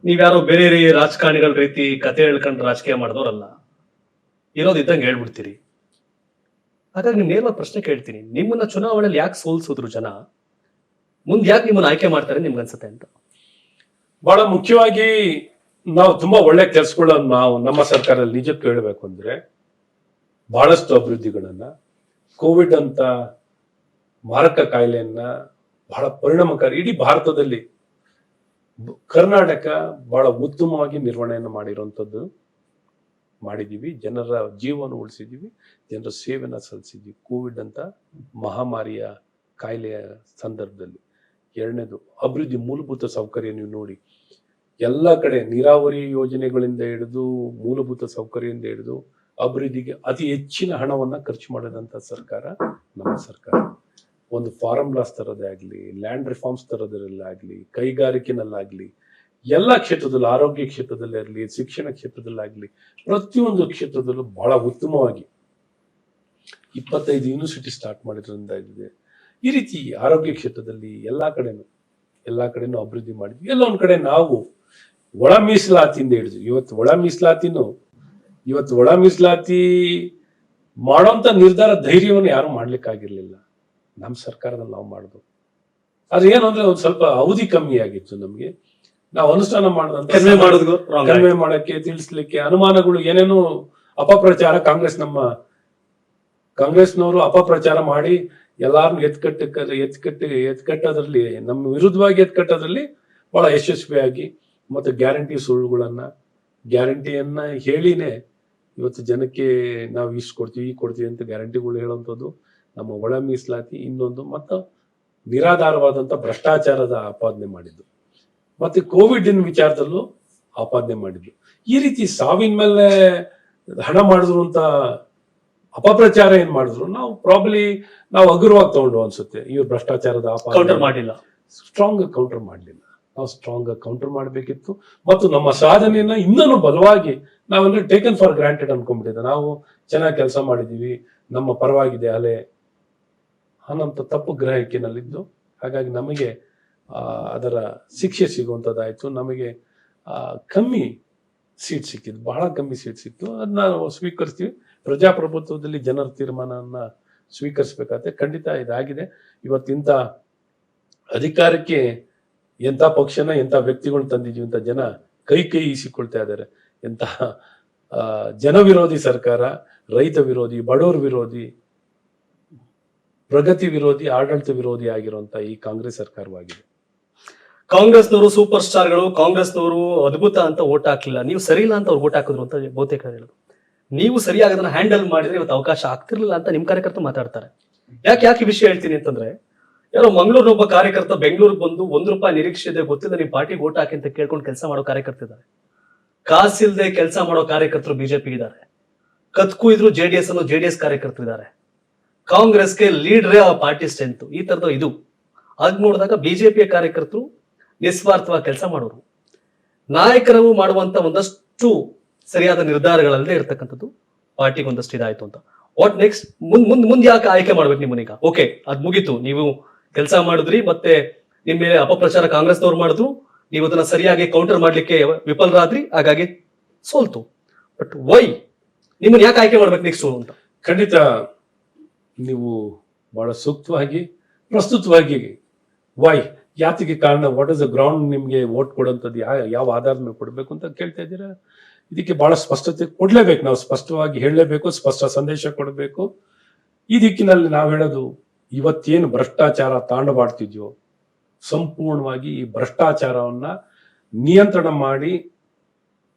ನೀವ್ಯಾರೋ ಬೇರೆ ರಾಜಕಾರಣಿಗಳ ರೀತಿ ಕತೆ ಹೇಳ್ಕೊಂಡು ರಾಜಕೀಯ ಮಾಡಿದವರಲ್ಲ, ಇರೋದಿದ್ದಂಗೆ ಹೇಳ್ಬಿಡ್ತೀರಿ. ಹಾಗಾಗಿ ನಿಮ್ ನೇರವಾಗಿ ಪ್ರಶ್ನೆ ಕೇಳ್ತೀನಿ, ನಿಮ್ಮನ್ನ ಚುನಾವಣೆಯಲ್ಲಿ ಯಾಕೆ ಸೋಲ್ಸಿದ್ರು ಜನ, ಮುಂದೆ ಯಾಕೆ ನಿಮ್ಮನ್ನ ಆಯ್ಕೆ ಮಾಡ್ತಾರೆ ನಿಮ್ಗೆ ಅನ್ಸುತ್ತೆ ಅಂತ? ಬಹಳ ಮುಖ್ಯವಾಗಿ ನಾವು ತುಂಬಾ ಒಳ್ಳೆ ಕೆಲಸಗಳನ್ನ ನಾವು ನಮ್ಮ ಸರ್ಕಾರದಲ್ಲಿ ನಿಜಕ್ಕೆ ಹೇಳಬೇಕು ಅಂದ್ರೆ ಬಹಳಷ್ಟು ಅಭಿವೃದ್ಧಿಗಳನ್ನ, ಕೋವಿಡ್ ಅಂತ ಮಾರಕ ಕಾಯಿಲೆಯನ್ನ ಬಹಳ ಪರಿಣಾಮಕಾರಿ ಇಡೀ ಭಾರತದಲ್ಲಿ ಕರ್ನಾಟಕ ಬಹಳ ಉತ್ತಮವಾಗಿ ನಿರ್ವಹಣೆಯನ್ನು ಮಾಡಿರುವಂಥದ್ದು ಮಾಡಿದೀವಿ. ಜನರ ಜೀವನ ಉಳಿಸಿದೀವಿ, ಜನರ ಸೇವೆನ ಸಲ್ಲಿಸಿದ್ವಿ ಕೋವಿಡ್ ಅಂತ ಮಹಾಮಾರಿಯ ಕಾಯಿಲೆಯ ಸಂದರ್ಭದಲ್ಲಿ. ಎರಡನೇದು ಅಭಿವೃದ್ಧಿ, ಮೂಲಭೂತ ಸೌಕರ್ಯ ನೀವು ನೋಡಿ, ಎಲ್ಲ ಕಡೆ ನೀರಾವರಿ ಯೋಜನೆಗಳಿಂದ ಹಿಡಿದು ಮೂಲಭೂತ ಸೌಕರ್ಯದಿಂದ ಹಿಡಿದು ಅಭಿವೃದ್ಧಿಗೆ ಅತಿ ಹೆಚ್ಚಿನ ಹಣವನ್ನ ಖರ್ಚು ಮಾಡಿದಂತ ಸರ್ಕಾರ ನಮ್ಮ ಸರ್ಕಾರ. ಒಂದು ಫಾರ್ಮುಲಾಸ್ ತರೋದೇ ಆಗ್ಲಿ, ಲ್ಯಾಂಡ್ ರಿಫಾರ್ಮ್ಸ್ ತರೋದ್ರಲ್ಲಾಗ್ಲಿ, ಕೈಗಾರಿಕೆನಲ್ಲಾಗ್ಲಿ, ಎಲ್ಲ ಕ್ಷೇತ್ರದಲ್ಲೂ, ಆರೋಗ್ಯ ಕ್ಷೇತ್ರದಲ್ಲಿ ಇರಲಿ, ಶಿಕ್ಷಣ ಕ್ಷೇತ್ರದಲ್ಲಾಗ್ಲಿ, ಪ್ರತಿಯೊಂದು ಕ್ಷೇತ್ರದಲ್ಲೂ ಬಹಳ ಉತ್ತಮವಾಗಿ 25 ಯೂನಿವರ್ಸಿಟಿ ಸ್ಟಾರ್ಟ್ ಮಾಡಿದ್ರಿಂದ ಇದೆ. ಈ ರೀತಿ ಆರೋಗ್ಯ ಕ್ಷೇತ್ರದಲ್ಲಿ ಎಲ್ಲಾ ಕಡೆನೂ ಅಭಿವೃದ್ಧಿ ಮಾಡಿದ್ವಿ. ಎಲ್ಲ ಒಂದ್ ಕಡೆ ನಾವು ಒಳ ಮೀಸಲಾತಿಯಿಂದ ಹಿಡಿದು ಇವತ್ತು ಒಳ ಮೀಸಲಾತಿ ಮಾಡೋಂತ ನಿರ್ಧಾರ ಧೈರ್ಯವನ್ನು ಯಾರು ಮಾಡ್ಲಿಕ್ಕಾಗಿರ್ಲಿಲ್ಲ. ನಮ್ಮ ಸರ್ಕಾರದಲ್ಲಿ ನಾವು ಮಾಡಿದ್ವು. ಆದ್ರೆ ಏನು ಅಂದ್ರೆ ಒಂದ್ ಸ್ವಲ್ಪ ಅವಧಿ ಕಮ್ಮಿ ಆಗಿತ್ತು ನಮ್ಗೆ. ನಾವು ಅನುಷ್ಠಾನ ಕಡಿಮೆ ಮಾಡಕ್ಕೆ, ತಿಳಿಸ್ಲಿಕ್ಕೆ ಅನುಮಾನಗಳು ಏನೇನೋ ಅಪಪ್ರಚಾರ, ಕಾಂಗ್ರೆಸ್ನವರು ಅಪಪ್ರಚಾರ ಮಾಡಿ ಎಲ್ಲಾರನ್ನು ಎತ್ಕಟ್ಟೋದ್ರಲ್ಲಿ, ನಮ್ಮ ವಿರುದ್ಧವಾಗಿ ಎತ್ಕಟ್ಟೋದ್ರಲ್ಲಿ ಬಹಳ ಯಶಸ್ವಿಯಾಗಿ, ಮತ್ತೆ ಗ್ಯಾರಂಟಿಯನ್ನ ಹೇಳಿನೇ ಇವತ್ತು ಜನಕ್ಕೆ ನಾವು ಇಷ್ಟು ಕೊಡ್ತೀವಿ ಅಂತ ಗ್ಯಾರಂಟಿಗಳು ಹೇಳುವಂಥದ್ದು ನಮ್ಮ ಒಳ ಮೀಸಲಾತಿ. ಇನ್ನೊಂದು ಮತ್ತು ನಿರಾಧಾರವಾದಂತ ಭ್ರಷ್ಟಾಚಾರದ ಆಪಾದನೆ ಮಾಡಿದ್ದು, ಮತ್ತೆ ಕೋವಿಡ್ ವಿಚಾರದಲ್ಲೂ ಆಪಾದನೆ ಮಾಡಿದ್ದು. ಈ ರೀತಿ ಸಾವಿನ ಮೇಲೆ ಹಣ ಮಾಡಿದ್ರು ಅಂತ ಅಪಪ್ರಚಾರ ಏನ್ ಮಾಡಿದ್ರು ನಾವು ಹಗುರವಾಗಿ ತಗೊಂಡು ಅನ್ಸುತ್ತೆ. ಇವ್ರು ಭ್ರಷ್ಟಾಚಾರದ ಕೌಂಟರ್ ಮಾಡಿಲ್ಲ, ಸ್ಟ್ರಾಂಗ್ ಕೌಂಟರ್ ಮಾಡಲಿಲ್ಲ. ನಾವು ಸ್ಟ್ರಾಂಗ್ ಕೌಂಟರ್ ಮಾಡಬೇಕಿತ್ತು. ಮತ್ತು ನಮ್ಮ ಸಾಧನೆಯನ್ನ ಇನ್ನೂ ಬಲವಾಗಿ ನಾವೆಲ್ಲ ಟೇಕನ್ ಫಾರ್ ಗ್ರಾಂಟೆಡ್ ಅನ್ಕೊಂಡ್ಬಿಟ್ಟಿದ್ದೆ. ನಾವು ಚೆನ್ನಾಗಿ ಕೆಲಸ ಮಾಡಿದೀವಿ, ನಮ್ಮ ಪರವಾಗಿದೆ ಅಲೆ ಅನ್ನೋಂಥ ತಪ್ಪು ಗ್ರಹಿಕೆನಲ್ಲಿದ್ದು, ಹಾಗಾಗಿ ನಮಗೆ ಅದರ ಶಿಕ್ಷೆ ಸಿಗುವಂಥದ್ದಾಯ್ತು. ನಮಗೆ ಕಮ್ಮಿ ಸೀಟ್ ಸಿಕ್ಕಿದ್ದು, ಬಹಳ ಕಮ್ಮಿ ಸೀಟ್ ಸಿಕ್ತು. ಅದನ್ನ ನಾವು ಸ್ವೀಕರಿಸ್ತೀವಿ. ಪ್ರಜಾಪ್ರಭುತ್ವದಲ್ಲಿ ಜನರ ತೀರ್ಮಾನವನ್ನ ಸ್ವೀಕರಿಸಬೇಕಾದ್ರೆ ಖಂಡಿತ ಇದಾಗಿದೆ. ಇವತ್ತಿಂತ ಅಧಿಕಾರಕ್ಕೆ ಎಂಥ ಪಕ್ಷನ, ಎಂಥ ವ್ಯಕ್ತಿಗಳು ತಂದಿದ್ದೀವಿ ಅಂತ ಜನ ಕೈ ಈಸಿಕೊಳ್ತಾ ಇದ್ದಾರೆ. ಎಂತಹ ಜನ ವಿರೋಧಿ ಸರ್ಕಾರ, ರೈತ ವಿರೋಧಿ, ಬಡವರ ವಿರೋಧಿ, ಪ್ರಗತಿ ವಿರೋಧಿ, ಆಡಳಿತ ವಿರೋಧಿ ಆಗಿರುವಂತ ಈ ಕಾಂಗ್ರೆಸ್ ಸರ್ಕಾರವಾಗಿದೆ. ಕಾಂಗ್ರೆಸ್ನವರು ಸೂಪರ್ ಸ್ಟಾರ್ಗಳು, ಕಾಂಗ್ರೆಸ್ನವರು ಅದ್ಭುತ ಅಂತ ಓಟ್ ಹಾಕ್ಲಿಲ್ಲ, ನೀವು ಸರಿ ಇಲ್ಲ ಅಂತ ಅವ್ರು ಓಟ್ ಹಾಕಿದ್ರು ಅಂತ ಬಹುತೇಕ ಹೇಳೋದು. ನೀವು ಸರಿಯಾಗಿ ಅದನ್ನ ಹ್ಯಾಂಡಲ್ ಮಾಡಿದ್ರೆ ಇವತ್ತು ಅವಕಾಶ ಆಗ್ತಿರ್ಲಿಲ್ಲ ಅಂತ ನಿಮ್ ಕಾರ್ಯಕರ್ತರು ಮಾತಾಡ್ತಾರೆ. ಯಾಕೆ ಈ ವಿಷಯ ಹೇಳ್ತೀನಿ ಅಂತಂದ್ರೆ, ಯಾರೋ ಮಂಗಳೂರಿನ ಒಬ್ಬ ಕಾರ್ಯಕರ್ತ ಬೆಂಗಳೂರಿಗೆ ಬಂದು ₹1 ನಿರೀಕ್ಷೆ ಇದೆ, ಗೊತ್ತಿಲ್ಲ ನಿಮ್ ಪಾರ್ಟಿಗೆ ಓಟ್ ಹಾಕಿ ಅಂತ ಕೇಳ್ಕೊಂಡು ಕೆಲಸ ಮಾಡೋ ಕಾರ್ಯಕರ್ತಿದ್ದಾರೆ. ಕಾಸಿಲ್ದೆ ಕೆಲಸ ಮಾಡೋ ಕಾರ್ಯಕರ್ತರು ಬಿಜೆಪಿ ಇದ್ದಾರೆ. ಕತ್ಕು ಇದ್ರು ಜೆಡಿಎಸ್ ಕಾರ್ಯಕರ್ತರು ಇದ್ದಾರೆ. ಕಾಂಗ್ರೆಸ್ಗೆ ಲೀಡ್ರೇ ಆ ಪಾರ್ಟಿ ಸ್ಟ್ರೆಂತ್. ಈ ತರದ ಇದು ಆಗ ನೋಡಿದಾಗ ಬಿಜೆಪಿಯ ಕಾರ್ಯಕರ್ತರು ನಿಸ್ವಾರ್ಥವಾಗಿ ಕೆಲಸ ಮಾಡೋರು. ನಾಯಕರು ಮಾಡುವಂತ ಒಂದಷ್ಟು ಸರಿಯಾದ ನಿರ್ಧಾರಗಳಲ್ಲದೆ ಇರ್ತಕ್ಕಂಥದ್ದು ಪಾರ್ಟಿಗೆ ಒಂದಷ್ಟು ಇದಾಯ್ತು ಅಂತ. What next? ಮುಂದೆ ಯಾಕೆ ಆಯ್ಕೆ ಮಾಡ್ಬೇಕು ನಿಮ್ಮನ್ನೀಗ? ಓಕೆ, ಅದ್ ಮುಗೀತು, ನೀವು ಕೆಲಸ ಮಾಡಿದ್ರಿ, ಮತ್ತೆ ನಿಮ್ ಮೇಲೆ ಅಪಪ್ರಚಾರ ಕಾಂಗ್ರೆಸ್ನವ್ರು ಮಾಡಿದ್ರು, ನೀವು ಅದನ್ನ ಸರಿಯಾಗಿ ಕೌಂಟರ್ ಮಾಡ್ಲಿಕ್ಕೆ ವಿಫಲರಾದ್ರಿ, ಹಾಗಾಗಿ ಸೋಲ್ತು. ಬಟ್ ವೈ ನಿಮ್ಮನ್ನ ಯಾಕೆ ಆಯ್ಕೆ ಮಾಡ್ಬೇಕು ನೆಕ್ಸ್ಟ್ ಅಂತ? ಖಂಡಿತ ನೀವು ಬಹಳ ಸೂಕ್ತವಾಗಿ ಪ್ರಸ್ತುತವಾಗಿ ವೈ, ಯಾತಿಗೆ ಕಾರಣ, ವಾಟ್ ಇಸ್ ದ ಗ್ರೌಂಡ್, ನಿಮ್ಗೆ ವೋಟ್ ಕೊಡುವಂಥದ್ದು ಯಾವ ಆಧಾರದ ಮೇಲೆ ಕೊಡ್ಬೇಕು ಅಂತ ಕೇಳ್ತಾ ಇದ್ದೀರಾ. ಇದಕ್ಕೆ ಬಹಳ ಸ್ಪಷ್ಟತೆ ಕೊಡ್ಲೇಬೇಕು, ನಾವು ಸ್ಪಷ್ಟವಾಗಿ ಹೇಳಲೇಬೇಕು, ಸ್ಪಷ್ಟ ಸಂದೇಶ ಕೊಡಬೇಕು. ಈ ದಿಕ್ಕಿನಲ್ಲಿ ನಾವು ಹೇಳೋದು, ಇವತ್ತೇನು ಭ್ರಷ್ಟಾಚಾರ ತಾಂಡವಾಡ್ತಿದ್ಯೋ ಸಂಪೂರ್ಣವಾಗಿ ಈ ಭ್ರಷ್ಟಾಚಾರವನ್ನ ನಿಯಂತ್ರಣ ಮಾಡಿ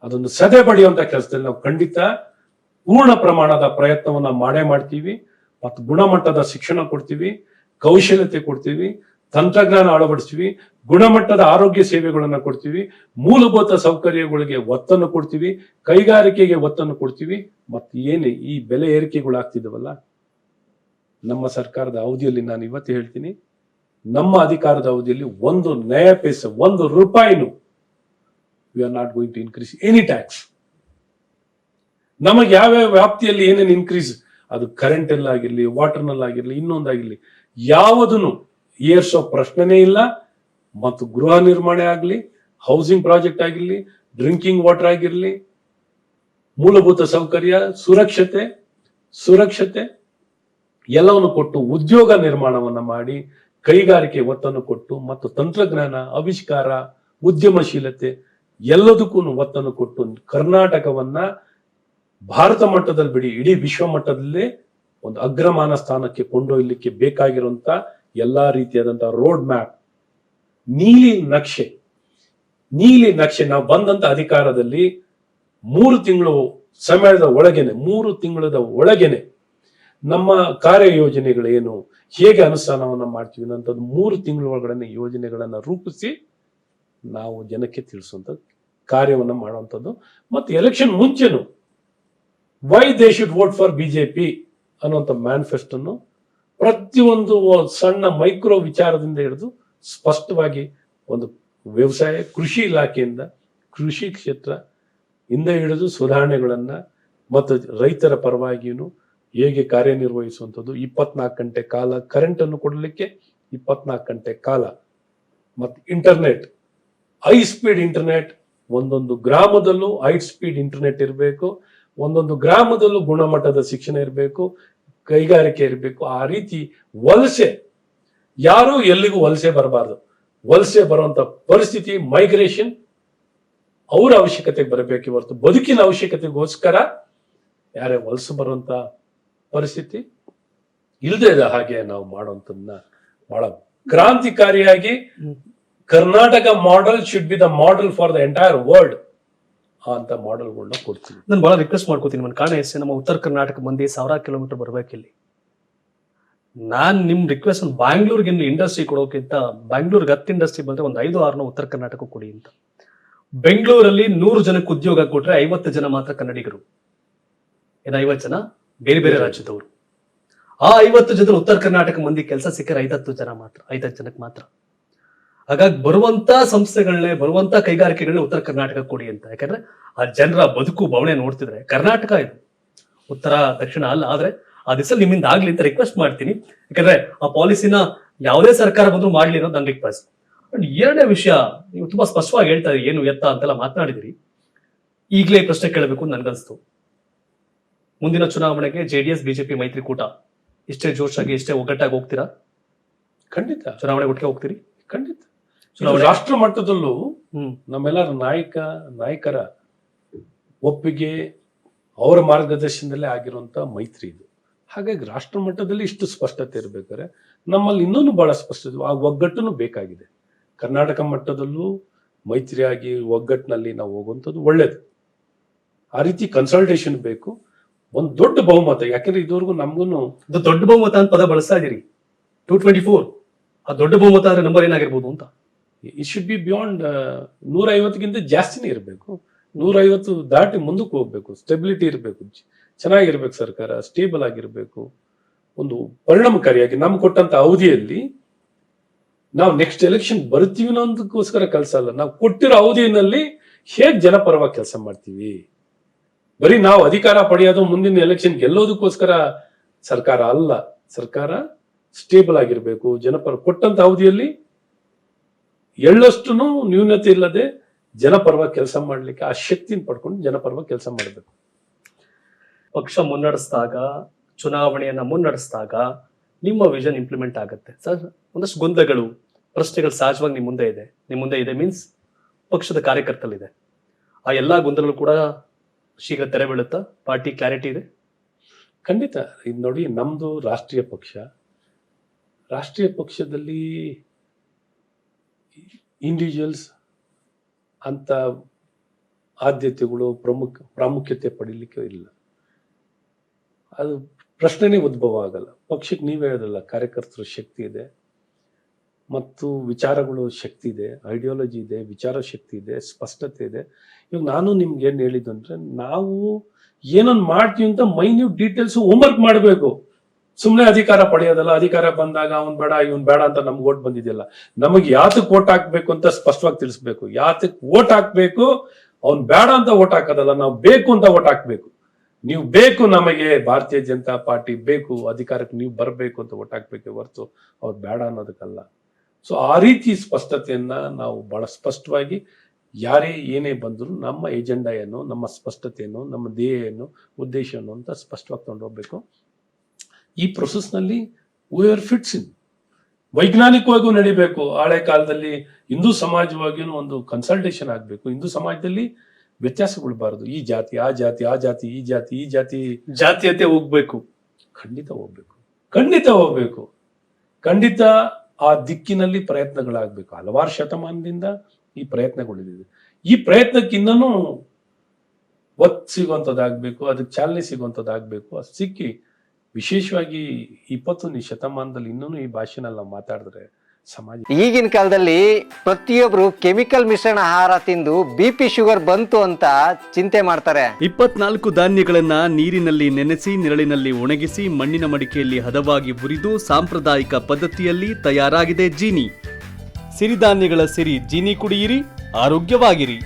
ಅದನ್ನು ಸದೆ ಬಡಿಯುವಂತ ಕೆಲಸದಲ್ಲಿ ನಾವು ಖಂಡಿತ ಪೂರ್ಣ ಪ್ರಮಾಣದ ಪ್ರಯತ್ನವನ್ನ ಮಾಡ್ತೀವಿ. ಮತ್ತು ಗುಣಮಟ್ಟದ ಶಿಕ್ಷಣ ಕೊಡ್ತೀವಿ, ಕೌಶಲ್ಯತೆ ಕೊಡ್ತೀವಿ, ತಂತ್ರಜ್ಞಾನ ಅಳವಡಿಸ್ತೀವಿ, ಗುಣಮಟ್ಟದ ಆರೋಗ್ಯ ಸೇವೆಗಳನ್ನ ಕೊಡ್ತೀವಿ, ಮೂಲಭೂತ ಸೌಕರ್ಯಗಳಿಗೆ ಒತ್ತನ್ನು ಕೊಡ್ತೀವಿ, ಕೈಗಾರಿಕೆಗೆ ಒತ್ತನ್ನು ಕೊಡ್ತೀವಿ. ಮತ್ತೆ ಏನು ಈ ಬೆಲೆ ಏರಿಕೆಗಳಾಗ್ತಿದವಲ್ಲ, ನಮ್ಮ ಸರ್ಕಾರದ ಅವಧಿಯಲ್ಲಿ, ನಾನು ಇವತ್ತು ಹೇಳ್ತೀನಿ, ನಮ್ಮ ಅಧಿಕಾರದ ಅವಧಿಯಲ್ಲಿ ₹1 we are not going to increase any tax. ನಮಗೆ ಯಾವ್ಯಾವ ವ್ಯಾಪ್ತಿಯಲ್ಲಿ ಏನೇನು ಇನ್ಕ್ರೀಸ್, ಅದು ಕರೆಂಟ್ ಅಲ್ಲಾಗಿರ್ಲಿ, ವಾಟರ್ನಲ್ಲಾಗಿರ್ಲಿ, ಇನ್ನೊಂದಾಗಿರ್ಲಿ, ಯಾವುದನ್ನು ಏರ್ಸೋ ಪ್ರಶ್ನೆನೇ ಇಲ್ಲ. ಮತ್ತು ಗೃಹ ನಿರ್ಮಾಣ ಆಗ್ಲಿ, ಹೌಸಿಂಗ್ ಪ್ರಾಜೆಕ್ಟ್ ಆಗಿರ್ಲಿ, ಡ್ರಿಂಕಿಂಗ್ ವಾಟರ್ ಆಗಿರ್ಲಿ, ಮೂಲಭೂತ ಸೌಕರ್ಯ, ಸುರಕ್ಷತೆ ಎಲ್ಲವನ್ನು ಕೊಟ್ಟು ಉದ್ಯೋಗ ನಿರ್ಮಾಣವನ್ನ ಮಾಡಿ ಕೈಗಾರಿಕೆ ಒತ್ತನ್ನು ಕೊಟ್ಟು ಮತ್ತು ತಂತ್ರಜ್ಞಾನ, ಆವಿಷ್ಕಾರ, ಉದ್ಯಮಶೀಲತೆ ಎಲ್ಲದಕ್ಕೂ ಒತ್ತನ್ನು ಕೊಟ್ಟು ಕರ್ನಾಟಕವನ್ನ ಭಾರತ ಮಟ್ಟದಲ್ಲಿ ಬಿಡಿ ಇಡೀ ವಿಶ್ವ ಮಟ್ಟದಲ್ಲೇ ಒಂದು ಅಗ್ರಮಾನ ಸ್ಥಾನಕ್ಕೆ ಕೊಂಡೊಯ್ಯಲಿಕ್ಕೆ ಬೇಕಾಗಿರುವಂತ ಎಲ್ಲಾ ರೀತಿಯಾದಂತಹ ರೋಡ್ ಮ್ಯಾಪ್, ನೀಲಿ ನಕ್ಷೆ ನಾವು ಬಂದಂತ ಅಧಿಕಾರದಲ್ಲಿ 3 ತಿಂಗಳು ಸಮಯದ ಒಳಗೇನೆ ನಮ್ಮ ಕಾರ್ಯಯೋಜನೆಗಳೇನು, ಹೇಗೆ ಅನುಷ್ಠಾನವನ್ನ ಮಾಡ್ತೀವಿ ಅನ್ನೋಂಥದ್ದು 3 ತಿಂಗಳ ಒಳಗಡೆ ಯೋಜನೆಗಳನ್ನ ರೂಪಿಸಿ ನಾವು ಜನಕ್ಕೆ ತಿಳಿಸುವಂತ ಕಾರ್ಯವನ್ನ ಮಾಡುವಂಥದ್ದು. ಮತ್ತು ಎಲೆಕ್ಷನ್ ಮುಂಚೆನು why they should vote for BJP ಅನ್ನುವಂಥ ಮ್ಯಾನಿಫೆಸ್ಟೋನು ಪ್ರತಿಯೊಂದು ಸಣ್ಣ ಮೈಕ್ರೋ ವಿಚಾರದಿಂದ ಹಿಡಿದು ಸ್ಪಷ್ಟವಾಗಿ ಒಂದು ವ್ಯವಸಾಯ, ಕೃಷಿ ಇಲಾಖೆಯಿಂದ ಕೃಷಿ ಕ್ಷೇತ್ರ ಇಂದ ಹಿಡಿದು ಸುಧಾರಣೆಗಳನ್ನ ಮತ್ತು ರೈತರ ಪರವಾಗಿಯೂ ಹೇಗೆ ಕಾರ್ಯನಿರ್ವಹಿಸುವಂಥದ್ದು, 24 ಗಂಟೆ ಕಾಲ ಕರೆಂಟ್ ಅನ್ನು ಕೊಡಲಿಕ್ಕೆ 24 ಗಂಟೆ ಕಾಲ, ಮತ್ತು ಇಂಟರ್ನೆಟ್, ಹೈ ಸ್ಪೀಡ್ ಇಂಟರ್ನೆಟ್, ಒಂದೊಂದು ಗ್ರಾಮದಲ್ಲೂ ಹೈ ಸ್ಪೀಡ್ ಇಂಟರ್ನೆಟ್ ಇರಬೇಕು, ಒಂದೊಂದು ಗ್ರಾಮದಲ್ಲೂ ಗುಣಮಟ್ಟದ ಶಿಕ್ಷಣ ಇರಬೇಕು, ಕೈಗಾರಿಕೆ ಇರಬೇಕು. ಆ ರೀತಿ ವಲಸೆ, ಯಾರು ಎಲ್ಲಿಗೂ ವಲಸೆ ಬರಬಾರ್ದು. ವಲಸೆ ಬರುವಂತ ಪರಿಸ್ಥಿತಿ, ಮೈಗ್ರೇಷನ್ ಅವರ ಅವಶ್ಯಕತೆಗೆ ಬರಬೇಕೆ ಹೊರತು ಬದುಕಿನ ಅವಶ್ಯಕತೆಗೋಸ್ಕರ ಯಾರೇ ವಲಸೆ ಬರುವಂತ ಪರಿಸ್ಥಿತಿ ಇಲ್ಲದೆ ಇದೆ. ಹಾಗೆ ನಾವು ಮಾಡುವಂತದನ್ನ ಬಹಳ ಕ್ರಾಂತಿಕಾರಿಯಾಗಿ Karnataka model should be the model for the entire world ಅಂತ ಮಾಡೆಲ್ಗಳನ್ನ ಕೊಡ್ತೀವಿ. ನಾನು ಬಹಳ ರಿಕ್ವೆಸ್ಟ್ ಮಾಡ್ಕೋತೀನಿ, ನನ್ನ ಕಾರಣ ಎಷ್ಟೇ ನಮ್ಮ ಉತ್ತರ ಕರ್ನಾಟಕ ಮಂದಿ 1000 ಕಿಲೋಮೀಟರ್ ಬರ್ಬೇಕಿಲ್ಲಿ. ನಾನ್ ನಿಮ್ ರಿಕ್ವೆಸ್ಟ್ ಬ್ಯಾಂಗ್ಳೂರ್ಗೆ ಇಂಡಸ್ಟ್ರಿ ಕೊಡೋಕ್ಕಿಂತ ಬ್ಯಾಂಗ್ಳೂರ್ಗೆ 10 ಇಂಡಸ್ಟ್ರಿ ಬಂದ್ರೆ ಒಂದು 5-6 ಉತ್ತರ ಕರ್ನಾಟಕ ಕೊಡಿ ಅಂತ. ಬೆಂಗಳೂರಲ್ಲಿ 100 ಜನಕ್ಕೆ ಉದ್ಯೋಗ ಕೊಟ್ರೆ 50 ಜನ ಮಾತ್ರ ಕನ್ನಡಿಗರು, 50 ಜನ ಬೇರೆ ಬೇರೆ ರಾಜ್ಯದವರು. ಆ 50 ಜನ ಉತ್ತರ ಕರ್ನಾಟಕ ಮಂದಿ ಕೆಲಸ ಸಿಕ್ಕರೆ 5-10 ಜನ ಮಾತ್ರ, 5 ಜನಕ್ಕೆ ಮಾತ್ರ. ಹಾಗಾಗಿ ಬರುವಂತ ಸಂಸ್ಥೆಗಳನ್ನೇ, ಬರುವಂತ ಕೈಗಾರಿಕೆಗಳನ್ನೇ ಉತ್ತರ ಕರ್ನಾಟಕ ಕೊಡಿ ಅಂತ. ಯಾಕಂದ್ರೆ ಆ ಜನರ ಬದುಕು ಬವಣೆ ನೋಡ್ತಿದ್ರೆ ಕರ್ನಾಟಕ ಇದು, ಉತ್ತರ ದಕ್ಷಿಣ ಅಲ್ಲ. ಆದ್ರೆ ಆ ದಿವಸ ನಿಮ್ಮಿಂದ ಆಗ್ಲಿ ಅಂತ ರಿಕ್ವೆಸ್ಟ್ ಮಾಡ್ತೀನಿ. ಯಾಕಂದ್ರೆ ಆ ಪಾಲಿಸಿನ ಯಾವುದೇ ಸರ್ಕಾರ ಬಂದ್ರು ಮಾಡ್ಲಿ ಅನ್ನೋದು ನನ್ನ ರಿಕ್ವೆಸ್ಟ್. ಅಂಡ್ 2ನೇ ವಿಷಯ, ನೀವು ತುಂಬಾ ಸ್ಪಷ್ಟವಾಗಿ ಹೇಳ್ತಾ ಇದ್ರಿ, ಏನು ಎತ್ತ ಅಂತೆಲ್ಲ ಮಾತನಾಡಿದಿರಿ. ಈಗಲೇ ಪ್ರಶ್ನೆ ಕೇಳಬೇಕು ಅಂತ ನನ್ಗನ್ಸ್ತು. ಮುಂದಿನ ಚುನಾವಣೆಗೆ JDS BJP ಮೈತ್ರಿಕೂಟ ಇಷ್ಟೇ ಜೋಶಾಗಿ, ಇಷ್ಟೇ ಒಗ್ಗಟ್ಟಾಗಿ ಹೋಗ್ತೀರಾ? ಖಂಡಿತ ಚುನಾವಣೆ ಒಟ್ಟಿಗೆ ಹೋಗ್ತೀರಿ? ಖಂಡಿತ. ರಾಷ್ಟ್ರ ಮಟ್ಟದಲ್ಲೂ ನಮ್ಮೆಲ್ಲರ ನಾಯಕರ ಒಪ್ಪಿಗೆ, ಅವರ ಮಾರ್ಗದರ್ಶನದಲ್ಲೇ ಆಗಿರುವಂತ ಮೈತ್ರಿ ಇದು. ಹಾಗಾಗಿ ರಾಷ್ಟ್ರ ಮಟ್ಟದಲ್ಲಿ ಇಷ್ಟು ಸ್ಪಷ್ಟತೆ ಇರ್ಬೇಕಾದ್ರೆ ನಮ್ಮಲ್ಲಿ ಇನ್ನೊಂದು ಬಹಳ ಸ್ಪಷ್ಟತೆ, ಆ ಒಗ್ಗಟ್ಟನ್ನು ಬೇಕಾಗಿದೆ. ಕರ್ನಾಟಕ ಮಟ್ಟದಲ್ಲೂ ಮೈತ್ರಿಯಾಗಿ ಒಗ್ಗಟ್ಟಿನಲ್ಲಿ ನಾವು ಹೋಗುವಂಥದ್ದು ಒಳ್ಳೇದು. ಆ ರೀತಿ ಕನ್ಸಲ್ಟೇಷನ್ ಬೇಕು, ಒಂದು ದೊಡ್ಡ ಬಹುಮತ. ಯಾಕಂದ್ರೆ ಇದುವರೆಗೂ ನಮ್ಗೂ ದೊಡ್ಡ ಬಹುಮತ ಅಂತ ಪದ ಬಳಸ್ತಾ ಇದೀರಿ, 224. ಆ ದೊಡ್ಡ ಬಹುಮತ ಅಂದ್ರೆ ನಂಬರ್ ಏನಾಗಿರ್ಬೋದು ಅಂತ? ಇಟ್ ಶುಡ್ ಬಿ ಬಿಯಾಂಡ್ 150ಗಿಂತ ಜಾಸ್ತಿನೇ ಇರಬೇಕು. 150 ದಾಟಿ ಮುಂದಕ್ಕೆ ಹೋಗ್ಬೇಕು. ಸ್ಟೆಬಿಲಿಟಿ ಇರಬೇಕು, ಚೆನ್ನಾಗಿರ್ಬೇಕು ಸರ್ಕಾರ, ಸ್ಟೇಬಲ್ ಆಗಿರ್ಬೇಕು, ಒಂದು ಪರಿಣಾಮಕಾರಿಯಾಗಿ. ನಮ್ಗೆ ಕೊಟ್ಟಂತ ಅವಧಿಯಲ್ಲಿ ನಾವು ನೆಕ್ಸ್ಟ್ ಎಲೆಕ್ಷನ್ ಬರ್ತೀವಿ ಅನ್ನೋದಕ್ಕೋಸ್ಕರ ಕೆಲಸ ಅಲ್ಲ, ನಾವು ಕೊಟ್ಟಿರೋ ಅವಧಿಯಲ್ಲಿ ಹೇಗೆ ಜನಪರವಾಗಿ ಕೆಲಸ ಮಾಡ್ತೀವಿ. ಬರೀ ನಾವು ಅಧಿಕಾರ ಪಡೆಯೋದು, ಮುಂದಿನ ಎಲೆಕ್ಷನ್ ಗೆಲ್ಲೋದಕ್ಕೋಸ್ಕರ ಸರ್ಕಾರ ಅಲ್ಲ. ಸರ್ಕಾರ ಸ್ಟೇಬಲ್ ಆಗಿರ್ಬೇಕು, ಜನಪರ. ಕೊಟ್ಟಂತ ಅವಧಿಯಲ್ಲಿ ಎಳ್ಳಷ್ಟು ನ್ಯೂನತೆ ಇಲ್ಲದೆ ಜನಪರವಾಗಿ ಕೆಲಸ ಮಾಡ್ಲಿಕ್ಕೆ ಆ ಶಕ್ತಿನ ಪಡ್ಕೊಂಡು ಜನಪರವಾಗಿ ಕೆಲಸ ಮಾಡಬೇಕು. ಪಕ್ಷ ಮುನ್ನಡೆಸಿದಾಗ, ಚುನಾವಣೆಯನ್ನ ಮುನ್ನಡೆಸಿದಾಗ ನಿಮ್ಮ ವಿಷನ್ ಇಂಪ್ಲಿಮೆಂಟ್ ಆಗುತ್ತೆ ಸರ್. ಒಂದಷ್ಟು ಗೊಂದಲಗಳು, ಪ್ರಶ್ನೆಗಳು ಸಹಜವಾಗಿ ನಿಮ್ಮ ಮುಂದೆ ಇದೆ ಮೀನ್ಸ್ ಪಕ್ಷದ ಕಾರ್ಯಕರ್ತಲಿದೆ. ಆ ಎಲ್ಲಾ ಗೊಂದಲಗಳು ಕೂಡ ಶೀಘ್ರ ತೆರೆ ಬೀಳುತ್ತಾ? ಪಾರ್ಟಿ ಕ್ಲಾರಿಟಿ ಇದೆ? ಖಂಡಿತ. ಇದು ನೋಡಿ, ನಮ್ದು ರಾಷ್ಟ್ರೀಯ ಪಕ್ಷದಲ್ಲಿ ಇಂಡಿವಿಜುವಲ್ಸ್ ಅಂತ ಆದ್ಯತೆಗಳು ಪ್ರಾಮುಖ್ಯತೆ ಪಡೀಲಿಕ್ಕೆ ಇಲ್ಲ. ಅದು ಪ್ರಶ್ನೆನೇ ಉದ್ಭವ ಆಗಲ್ಲ. ಪಕ್ಷಕ್ಕೆ ನೀವೇ ಹೇಳೋದಲ್ಲ, ಕಾರ್ಯಕರ್ತರ ಶಕ್ತಿ ಇದೆ ಮತ್ತು ವಿಚಾರಗಳು ಶಕ್ತಿ ಇದೆ, ಐಡಿಯಾಲಜಿ ಇದೆ, ವಿಚಾರ ಶಕ್ತಿ ಇದೆ, ಸ್ಪಷ್ಟತೆ ಇದೆ. ಇವಾಗ ನಾನು ನಿಮ್ಗೆ ಏನ್ ಹೇಳಿದ್ದು ಅಂದ್ರೆ, ನಾವು ಏನೊಂದು ಮಾಡ್ತೀವಿ ಅಂತ ಮೈನ್ಯೂಟ್ ಡೀಟೇಲ್ಸ್ ಹೋಮ್ವರ್ಕ್ ಮಾಡಬೇಕು. ಸುಮ್ಮನೆ ಅಧಿಕಾರ ಪಡೆಯೋದಲ್ಲ. ಅಧಿಕಾರ ಬಂದಾಗ ಅವ್ನ್ ಬೇಡ ಇವನ್ ಬೇಡ ಅಂತ ನಮ್ಗೆ ಓಟ್ ಬಂದಿದೆಯಲ್ಲ, ನಮಗೆ ಯಾತಕ್ಕೆ ಓಟ್ ಹಾಕ್ಬೇಕು ಅಂತ ಸ್ಪಷ್ಟವಾಗಿ ತಿಳಿಸ್ಬೇಕು. ಯಾತಕ್ಕೆ ಓಟ್ ಹಾಕ್ಬೇಕು, ಅವ್ನ್ ಬೇಡ ಅಂತ ಓಟ್ ಹಾಕೋದಲ್ಲ, ನಾವು ಬೇಕು ಅಂತ ಓಟ್ ಹಾಕ್ಬೇಕು. ನೀವು ಬೇಕು, ನಮಗೆ ಭಾರತೀಯ ಜನತಾ ಪಾರ್ಟಿ ಬೇಕು, ಅಧಿಕಾರಕ್ಕೆ ನೀವು ಬರಬೇಕು ಅಂತ ಓಟ್ ಹಾಕ್ಬೇಕೆ ಹೊರತು ಅವ್ರು ಬೇಡ ಅನ್ನೋದಕ್ಕಲ್ಲ. ಸೊ ಆ ರೀತಿ ಸ್ಪಷ್ಟತೆಯನ್ನ ನಾವು ಬಹಳ ಸ್ಪಷ್ಟವಾಗಿ ಯಾರೇ ಏನೇ ಬಂದರೂ ನಮ್ಮ ಎಜೆಂಡಾ ಏನು, ನಮ್ಮ ಸ್ಪಷ್ಟತೆ ಏನು, ನಮ್ಮ ಧ್ಯೇಯ ಏನು, ಉದ್ದೇಶ ಏನು ಅಂತ ಸ್ಪಷ್ಟವಾಗಿ ತಗೊಂಡು ಹೋಗ್ಬೇಕು. ಈ ಪ್ರೊಸೆಸ್ನಲ್ಲಿ ವಿ ಆರ್ ಫಿಟ್ಸ್ ಇನ್. ವೈಜ್ಞಾನಿಕವಾಗಿಯೂ ನಡಿಬೇಕು. ಹಳೆ ಕಾಲದಲ್ಲಿ ಹಿಂದೂ ಸಮಾಜವಾಗಿಯೂ ಒಂದು ಕನ್ಸಲ್ಟೇಷನ್ ಆಗಬೇಕು. ಹಿಂದೂ ಸಮಾಜದಲ್ಲಿ ವ್ಯತ್ಯಾಸಗೊಳ್ಬಾರದು. ಈ ಜಾತಿ ಆ ಜಾತಿ, ಆ ಜಾತಿ ಈ ಜಾತಿ, ಈ ಜಾತಿ ಜಾತೀಯತೆ ಹೋಗ್ಬೇಕು. ಖಂಡಿತ ಹೋಗ್ಬೇಕು, ಖಂಡಿತ ಹೋಗ್ಬೇಕು, ಖಂಡಿತ ಆ ದಿಕ್ಕಿನಲ್ಲಿ ಪ್ರಯತ್ನಗಳಾಗಬೇಕು. ಹಲವಾರು ಶತಮಾನದಿಂದ ಈ ಪ್ರಯತ್ನಗಳಿದೆ. ಈ ಪ್ರಯತ್ನಕ್ಕೆ ಇನ್ನೂ ಒತ್ತು ಸಿಗುವಂಥದ್ದಾಗಬೇಕು, ಅದಕ್ಕೆ ಚಾಲನೆ ಸಿಗುವಂಥದ್ದಾಗಬೇಕು. ಅದು ಸಿಕ್ಕಿ ವಿಶೇಷವಾಗಿ 21ನೇ ಶತಮಾನದಲ್ಲಿ ಇನ್ನೂ ಈ ಭಾಷೆನಲ್ಲಿ ನಾವು ಮಾತಾಡಿದ್ರೆ ಸಮಾಜ. ಈಗಿನ ಕಾಲದಲ್ಲಿ ಪ್ರತಿಯೊಬ್ರು ಕೆಮಿಕಲ್ ಮಿಶ್ರಣ ಆಹಾರ ತಿಂದು BP ಶುಗರ್ ಬಂತು ಅಂತ ಚಿಂತೆ ಮಾಡ್ತಾರೆ. 24 ಧಾನ್ಯಗಳನ್ನ ನೀರಿನಲ್ಲಿ ನೆನೆಸಿ ನೆರಳಿನಲ್ಲಿ ಒಣಗಿಸಿ ಮಣ್ಣಿನ ಮಡಿಕೆಯಲ್ಲಿ ಹದವಾಗಿ ಹುರಿದು ಸಾಂಪ್ರದಾಯಿಕ ಪದ್ಧತಿಯಲ್ಲಿ ತಯಾರಾಗಿದೆ ಜೀನಿ. ಸಿರಿಧಾನ್ಯಗಳ ಸಿರಿ ಜೀನಿ ಕುಡಿಯಿರಿ, ಆರೋಗ್ಯವಾಗಿರಿ.